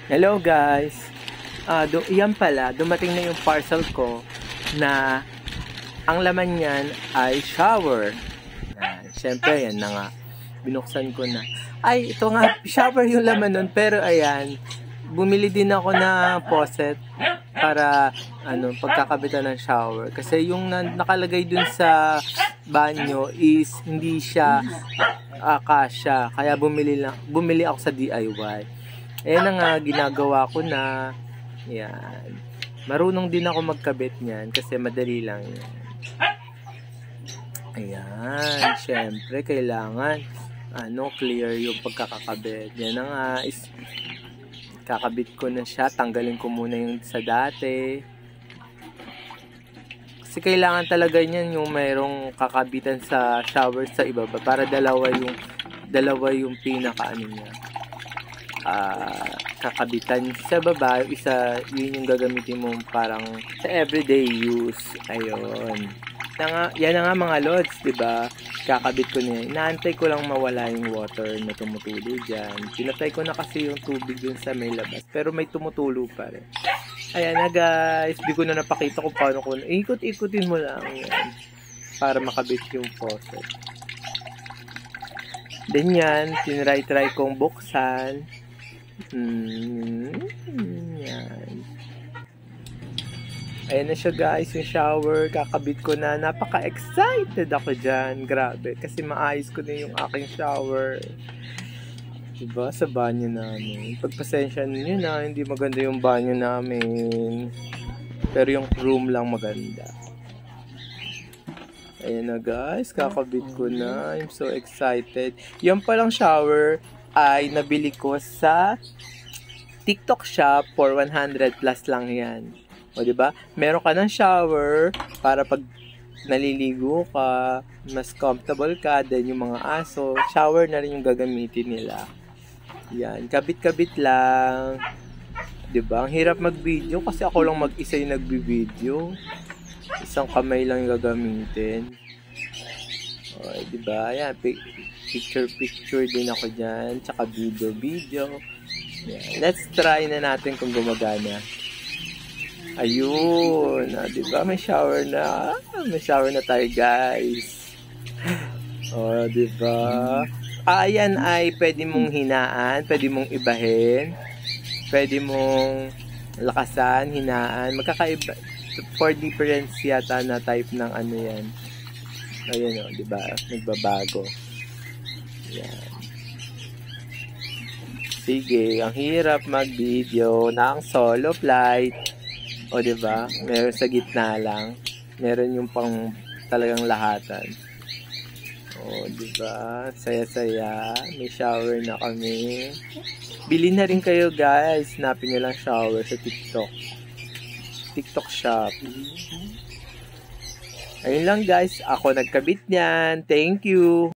Hello guys. Yan pala, dumating na yung parcel ko na ang laman niyan ay shower. Siyempre, yan na nga. Binuksan ko na. Ay, ito nga, shower yung laman nun. Pero ayan, bumili din ako na faucet para pagkakabitan ng shower. Kasi yung nakalagay dun sa banyo is hindi siya kasya. Kaya bumili ako sa DIY. Ayan na nga, ginagawa ko na. Yan. Marunong din ako magkabit niyan kasi madali lang yan. Ayan. Siyempre, kailangan clear yung pagkakakabit. Yan na nga, is kakabit ko na siya. Tanggalin ko muna yung sa dati. Kasi kailangan talaga niyan yung mayroong kakabitan sa shower sa ibaba para dalawa yung pinaka niya. Kakabitan sa baba, isa yun yung gagamitin mo parang sa everyday use. Ayun. Yan na nga mga lods, diba? Kakabit ko na yan. Inaantay ko lang mawala yung water na tumutulo dyan. Pinatay ko na kasi yung tubig dun sa may labas. Pero may tumutulo pa rin. Ayan na guys. Di ko na napakita kung paano ko. Ikot-ikutin mo lang yan. Para makabit yung faucet. Then yan, tinry-try kong buksan. Yan. Ayan na siya guys, yung shower. Kakabit ko na. Napaka-excited ako dyan. Grabe. Kasi maayos ko na yung aking shower. Diba? Sa banyo namin. Pagpasensya nyo na, hindi maganda yung banyo namin. Pero yung room lang maganda. Ayan na guys. Kakabit ko na. I'm so excited. Yan palang shower ay nabili ko sa TikTok shop for 100 plus lang yan. O diba? Meron ka ng shower para pag naliligo ka, mas comfortable ka, then yung mga aso, shower na rin yung gagamitin nila. Yan, kabit-kabit lang. Diba? Ang hirap mag-video kasi ako lang mag-isa yung nagbi-video. Isang kamay lang yung gagamitin. O, diba? Yan, picture din ako dyan, tsaka video. Yeah. Let's try na natin kung gumagana. Ayun, diba? May shower na. May shower na tayo, guys. Oh, diba? Ayan ay pwede mong hinaan, pwede mong ibahin, pwede mong lakasan, hinaan. Magkakaiba. 4 difference yata na type ng yan. Ayan o, diba? Nagbabago. Yan. Sige, ang hirap mag-video ng solo flight. O, diba? Meron sa gitna lang. Meron yung pang talagang lahatan. O, diba? Saya-saya. May shower na kami. Bili na rin kayo, guys. Hanapin nyo lang shower sa TikTok. TikTok shop. Ayun lang, guys. Ako nagkabit niyan. Thank you.